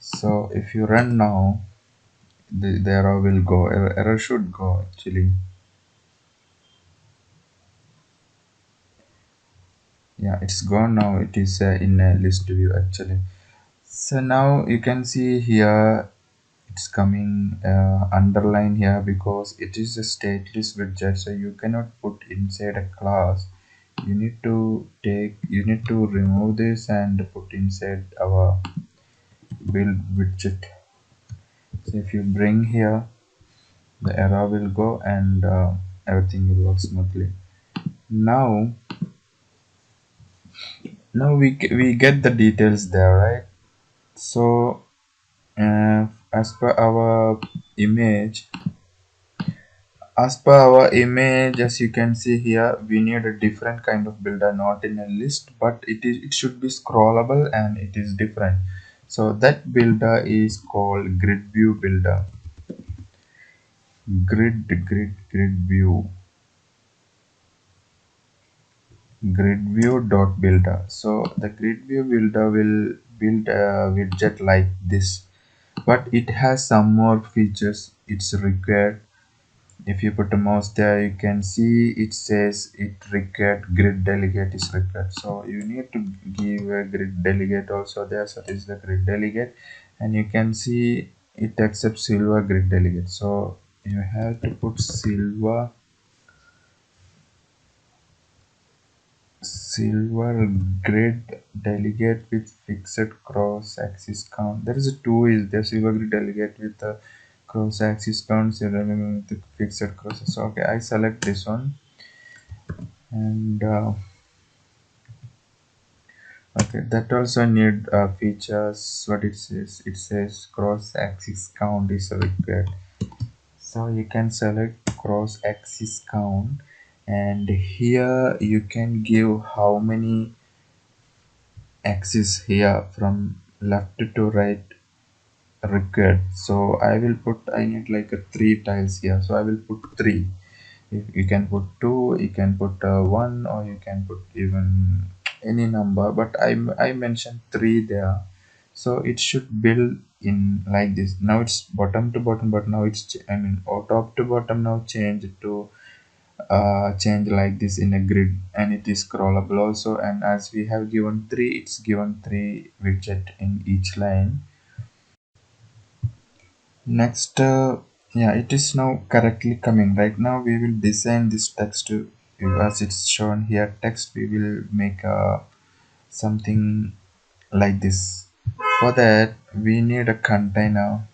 So if you run now, the error will go, error should go actually. Yeah, it's gone now, it is in a list view actually. So now you can see here it's coming underline here because it is a stateless widget, so you cannot put inside a class. You need to remove this and put inside our build widget. So if you bring here, the error will go and everything will work smoothly. Now we get the details there, right? So as per our image, as you can see here, we need a different kind of builder, not in a list, but it should be scrollable and it is different. So that builder is called GridView builder. GridView, GridView.builder. So the GridView builder will build a widget like this, but it has some more features it's required. If you put a mouse there, you can see it says it required grid delegate is required, so you need to give a grid delegate also there. So this is the grid delegate, and you can see it accepts silver grid delegate, so you have to put silver grid delegate with fixed cross axis count. There is a two is there, silver grid delegate with a cross axis count, silver with the fixed crosses. So okay, I select this one, and okay, that also need features. What it says cross axis count is required, so you can select cross axis count, and here you can give how many axis here from left to right required. So I will put, I need like a three tiles here, so I will put three. You can put two, you can put one, or you can put even any number, but I mentioned three there. So it should build in like this. Now it's bottom to bottom, but now it's I mean, or top to bottom, now change to change like this in a grid, and it is scrollable also. And as we have given three, it's given three widget in each line. Next, yeah, it is now correctly coming. Right now we will design this text to, as it's shown here text, we will make something like this. For that we need a container.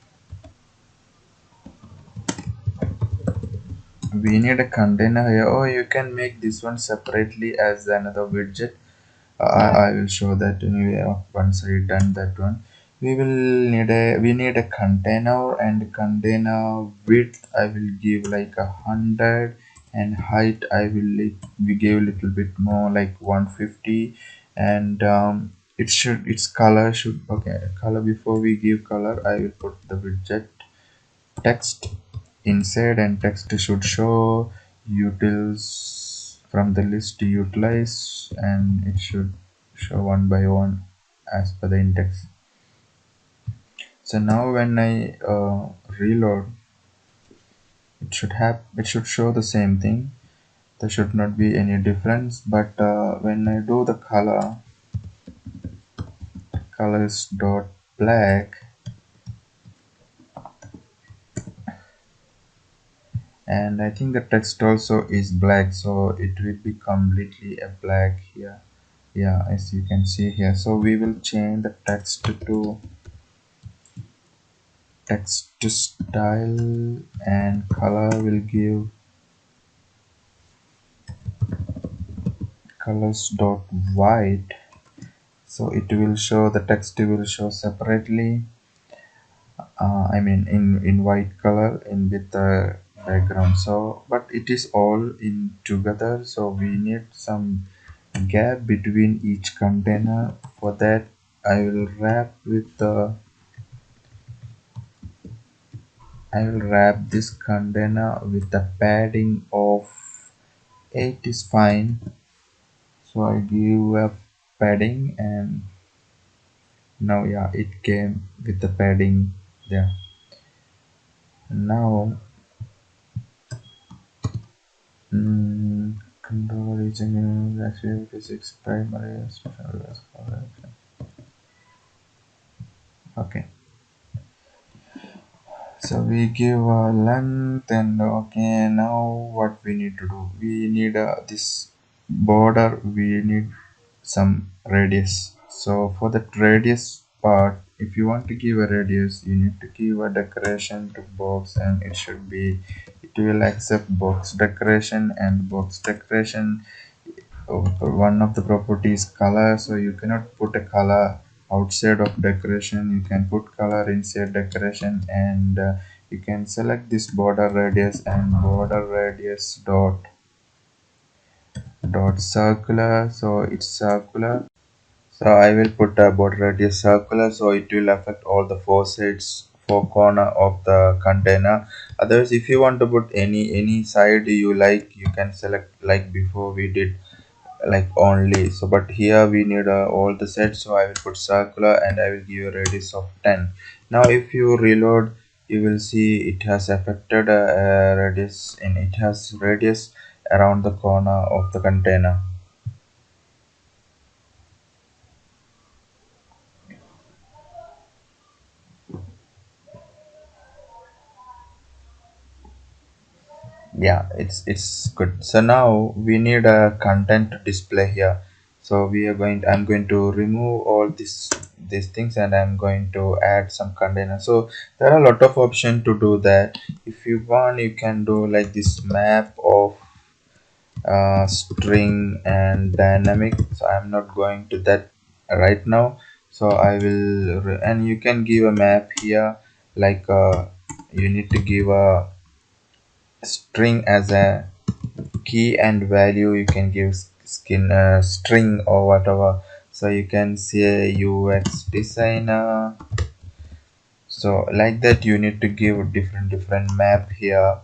We need a container here, or you can make this one separately as another widget. I will show that anyway once I done that one. We need a container, and container width I will give like 100, and height I will we give a little bit more like 150. And its color should, okay, color, before we give color I will put the widget text inside, and text should show utils from the list utilize, and it should show one by one as per the index. So now when I reload, it should show the same thing. There should not be any difference. But when I do the colors dot black, and I think the text also is black, so it will be completely a black here. Yeah, as you can see here. So we will change the text to text style, and color will give colors dot white. So it will show, the text will show separately, I mean in white color in with the background. So but it is all in together, so we need some gap between each container. For that I will wrap this container with the padding of 8 is fine. So I give a padding, and now yeah, it came with the padding there. Now control region actually physics primary special. Okay, so we give a length, and okay, now what we need to do, we need this border, we need some radius. So for the radius part, if you want to give a radius, you need to give a decoration to box, and it will accept box decoration. And box decoration, one of the properties color, so you cannot put a color outside of decoration, you can put color inside decoration. And you can select this border radius, and border radius dot circular, so it's circular. So I will put a border radius circular, so it will affect all the four sides, four corner of the container. Otherwise, if you want to put any side you like, you can select like before we did, like only. So but here we need all the sets, so I will put circular, and I will give a radius of 10. Now if you reload, you will see it has affected radius, and it has radius around the corner of the container. Yeah, it's good. So now we need a content to display here. So I'm going to remove all these things, and I'm going to add some container. So there are a lot of options to do that. If you want, you can do like this map of string and dynamic. So I'm not going to that right now. So I will and you can give a map here, like you need to give a string as a key, and value you can give skin string or whatever. So you can say UX designer. So like that, you need to give different map here,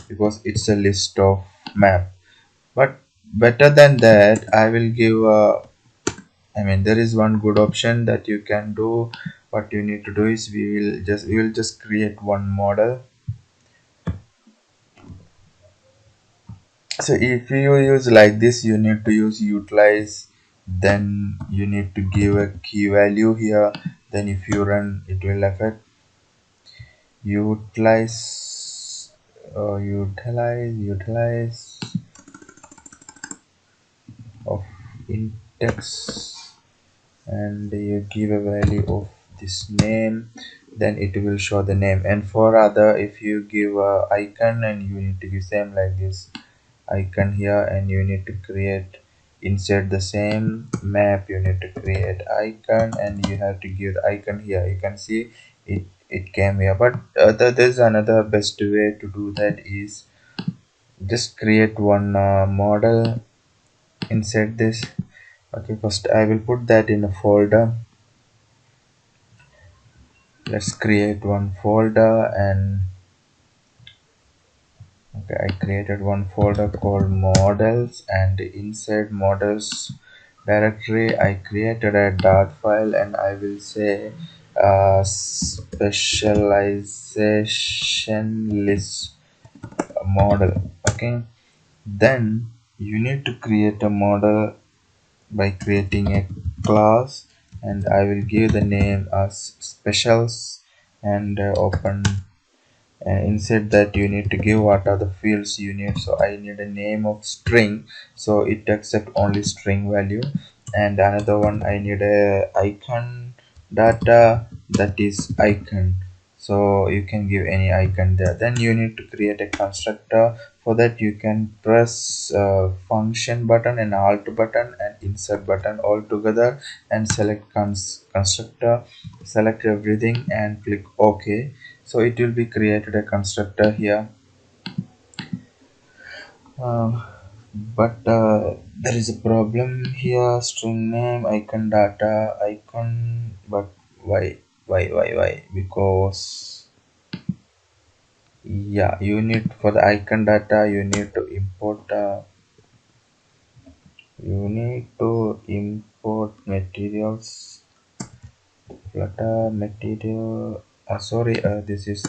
because it's a list of map. But better than that, I will give a, I mean there is one good option that you can do. What you need to do is we will just create one model. So if you use like this, you need to use utilize, then you need to give a key value here. Then if you run, it will affect utilize of index, and you give a value of this name, then it will show the name. And for other, if you give a icon, and you need to give same like this icon here, and you need to create inside the same map you need to create icon, and you have to give the icon here. You can see it came here, but there's another best way to do that is just create one model inside this. Okay, first I will put that in a folder. Let's create one folder, and okay, I created one folder called models, and inside models directory I created a dot file, and I will say specialization list model. Okay, then you need to create a model by creating a class, and I will give the name as specials, and open inside that you need to give what are the fields you need. So I need a name of string, so it accept only string value, and another one I need a icon data, that is icon, so you can give any icon there. Then you need to create a constructor. For that you can press function button and alt button and insert button all together, and select constructor, select everything and click OK. So it will be created a constructor here. uh, but there is a problem here. String name icon data icon, but why, because yeah, you need for the icon data you need to import materials. Flutter material. Sorry, this is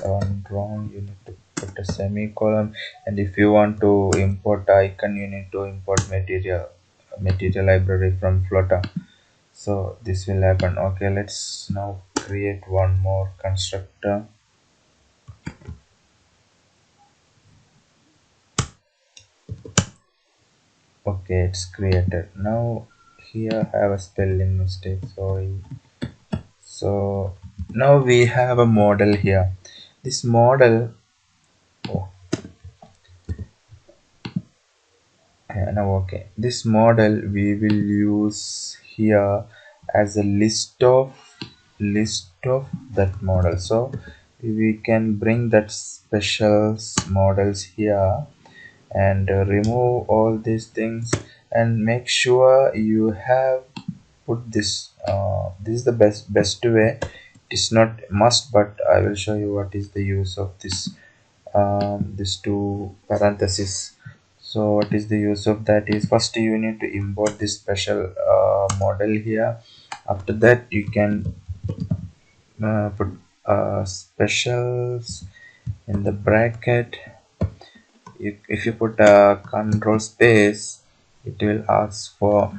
wrong. You need to put a semicolon. And if you want to import icon, you need to import material library from Flutter. So this will happen. Okay, let's now create one more constructor. Okay, it's created. Now here I have a spelling mistake. Sorry. So now we have a model here. This model. Oh, now okay, this model we will use here as a list of that model. So we can bring that special models here, and remove all these things, and make sure you have put this. This is the best way. It is not must, but I will show you what is the use of this, these two parentheses. So what is the use of that is, first you need to import this special model here. After that you can put specials in the bracket. If you put a control space, it will ask for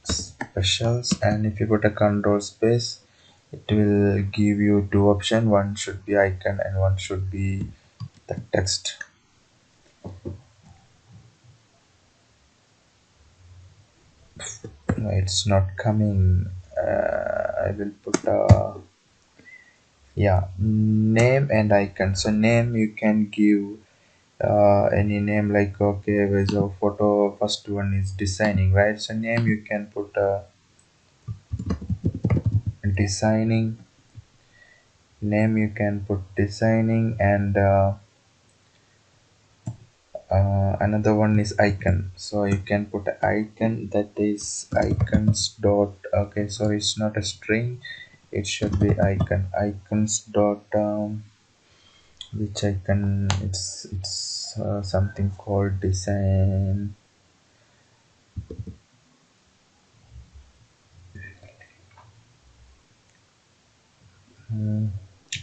specials, and if you put a control space, it will give you two options. One should be icon and one should be the text. No, it's not coming. I will put yeah, name and icon. So name you can give any name, like okay, with a photo. First one is designing, right? So name you can put designing. Name you can put designing, and another one is icon. So you can put an icon, that is icons dot. Okay, so it's not a string, it should be icons dot which icon. It's something called design.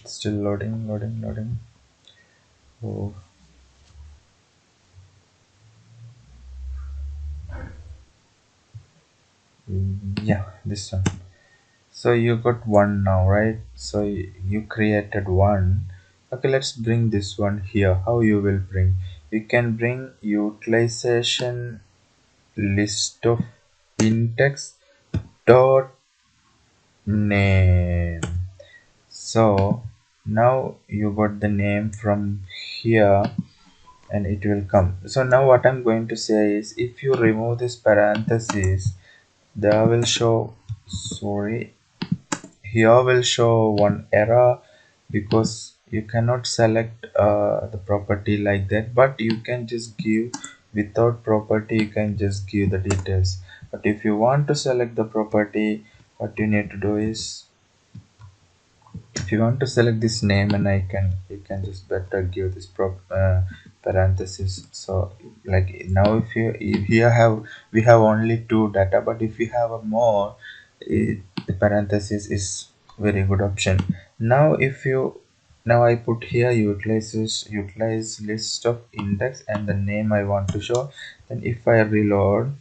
Still loading. Oh yeah, this one. So you got one now, right? So you created one. Okay, let's bring this one here. How you will bring? You can bring utilization list of index dot name. So Now you got the name from here and it will come. So now what I'm going to say is, if you remove this parenthesis, there will show, sorry, here will show one error because you cannot select the property like that, but you can just give without property, you can just give the details. But if you want to select the property, what you need to do is, if you want to select this name and icon, you can just better give this parenthesis. So like now, if here have, we have only two data, but if you have a more, the parenthesis is very good option. Now if you, now I put here utilize list of index and the name I want to show. Then if I reload,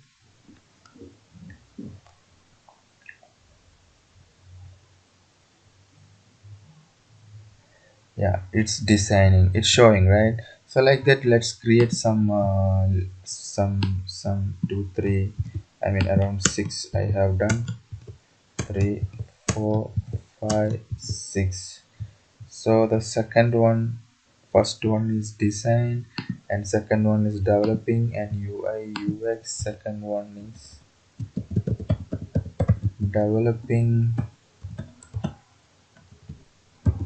yeah, it's designing, it's showing, right? So like that, let's create some 2 3, I mean around 6 I have done. 3 4 5 6. So the second one, first one is design, and second one is developing and UI UX. Second one is developing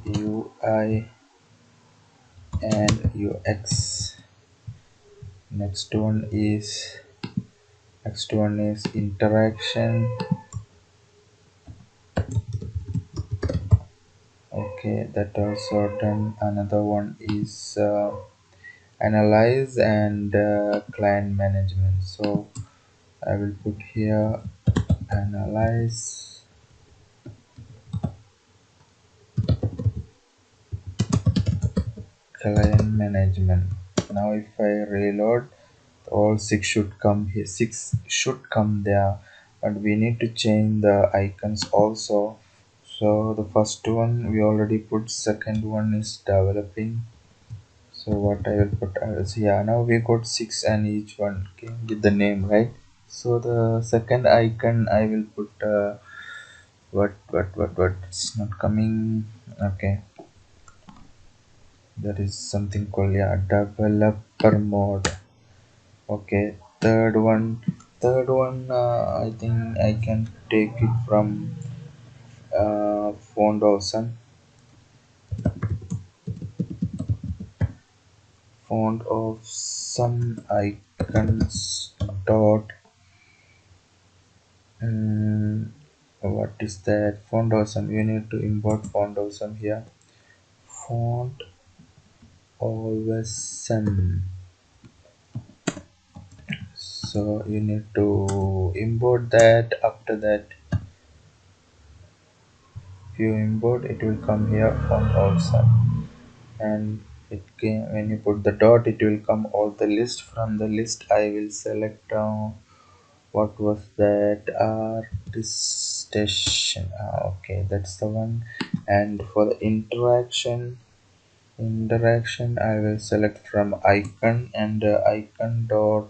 UI and UX. Next one is interaction. Okay, that also done. Another one is analyze and client management. So I will put here analyze client management. Now if I reload, all six should come here, six should come there, but we need to change the icons also. So the first one we already put, second one is developing. So what I will put as, yeah, now we got six and each one came with the name, right? So the second icon I will put what, it's not coming. Okay, there is something called, yeah, developer mode. Okay, third one, I think I can take it from font awesome. Font of some icons dot, um, what is that? Font awesome, you need to import font awesome here. Font awesome, so you need to import that. After that, if you import, it will come here font awesome, and it came, when you put the dot, it will come all the list. From the list I will select what was that, artist station. Okay, that's the one. And for the interaction I will select from icon, and icon dot,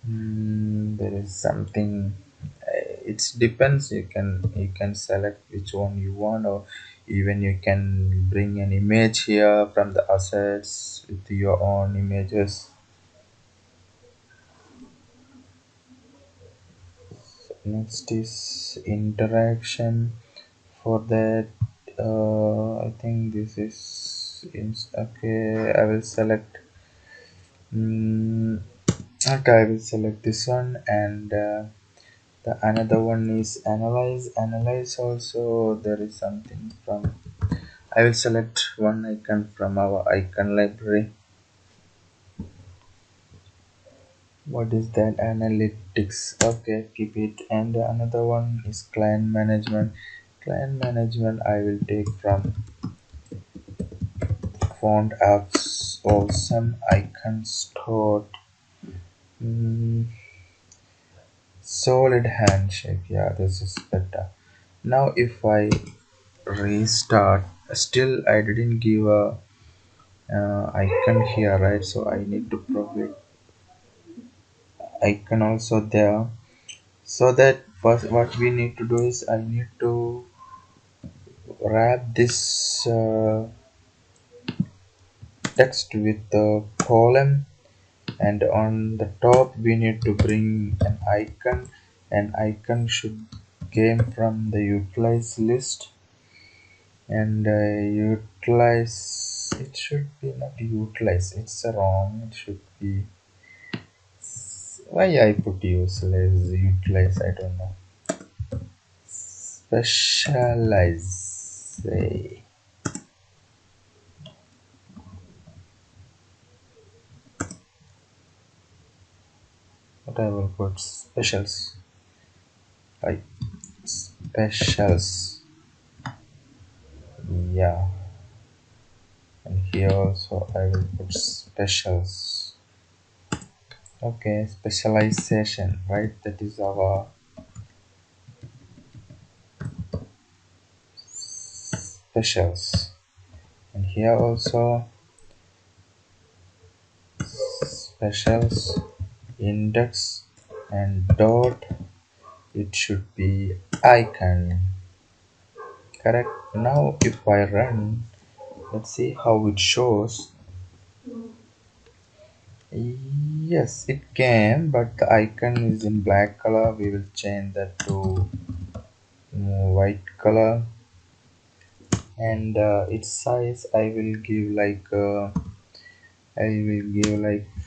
there is something, it depends, you can select which one you want, or even you can bring an image here from the assets with your own images. Next is interaction. For that, I think this is okay, I will select, mm, okay, I will select this one. And the another one is analyze also, there is something from, I will select one icon from our icon library. What is that? Analytics. Okay, keep it. And another one is client management. Client management I will take from font apps or some icons stored. mm, Solid handshake, yeah, this is better. Now if I restart, still I didn't give a icon here, right? So I need to provide icon also there. So that first what we need to do is, I need to wrap this text with the column, and on the top we need to bring an icon. An icon should came from the utilize list, and utilize, it should be not utilize, it's wrong, it should be, why I put useless utilize, I don't know. Specialize, what I will put specials, I specials, yeah. And here also I will put specials. Okay, specialization, right? That is our specials. And here also specials, index, and dot, it should be icon. Correct. Now if I run, let's see how it shows. Yes, it can, but the icon is in black color. We will change that to white color, and its size I will give like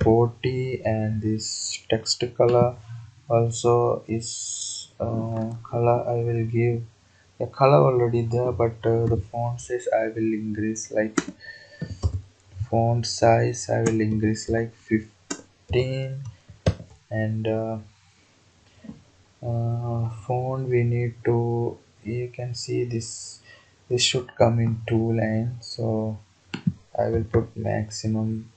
40, and this text color also is color I will give a color already there, but the font size I will increase like font size I will increase like 15, and font we need to, you can see this should come in 2 lines, so I will put maximum.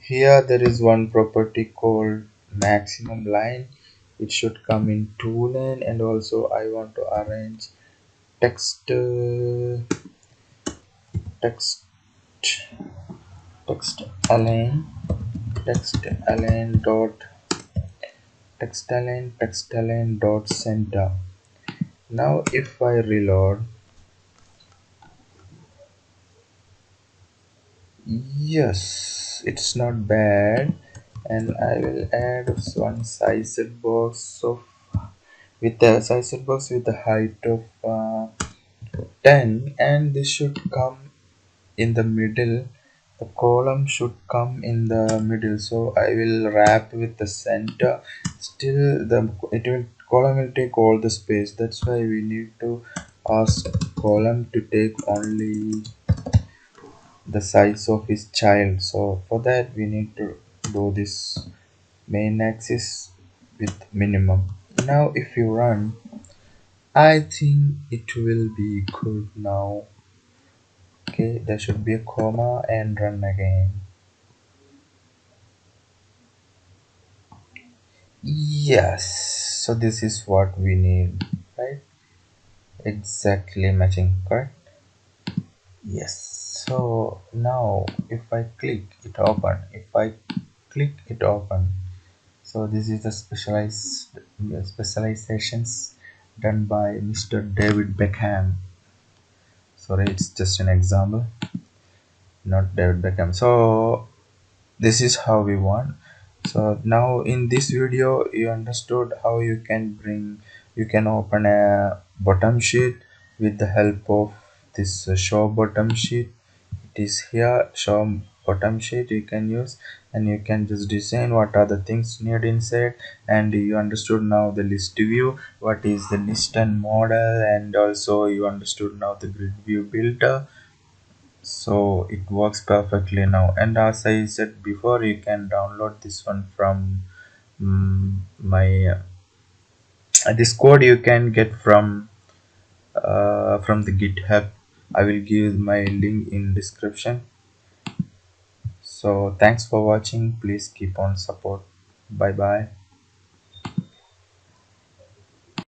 Here there is one property called maximum line. It should come in 2 line, and also I want to arrange text text text align text align dot center. Now if I reload, yes, it's not bad, and I will add one sized box of with a sized box with a height of 10, and this should come in the middle. The column should come in the middle, so I will wrap with the center. Still the it will column will take all the space, that's why we need to ask column to take only the size of his child. So for that we need to do this main axis with minimum. Now if you run, I think it will be good now. Okay, there should be a comma and run again. Yes, so this is what we need, right? Exactly matching, correct? Yes. So now if I click it open, if I click it open, so this is the specializations done by Mr. David Beckham. Sorry, it's just an example, not David Beckham. So this is how we want. So now in this video you understood how you can open a bottom sheet with the help of this show bottom sheet. It is here, show bottom sheet you can use, and you can just design what are the things needed inside. And you understood now the list view, what is the list and model, and also you understood now the grid view builder. So it works perfectly now, and as I said before, you can download this one from my this code you can get from the GitHub. I will give my link in description. So thanks for watching, please keep on support. Bye bye.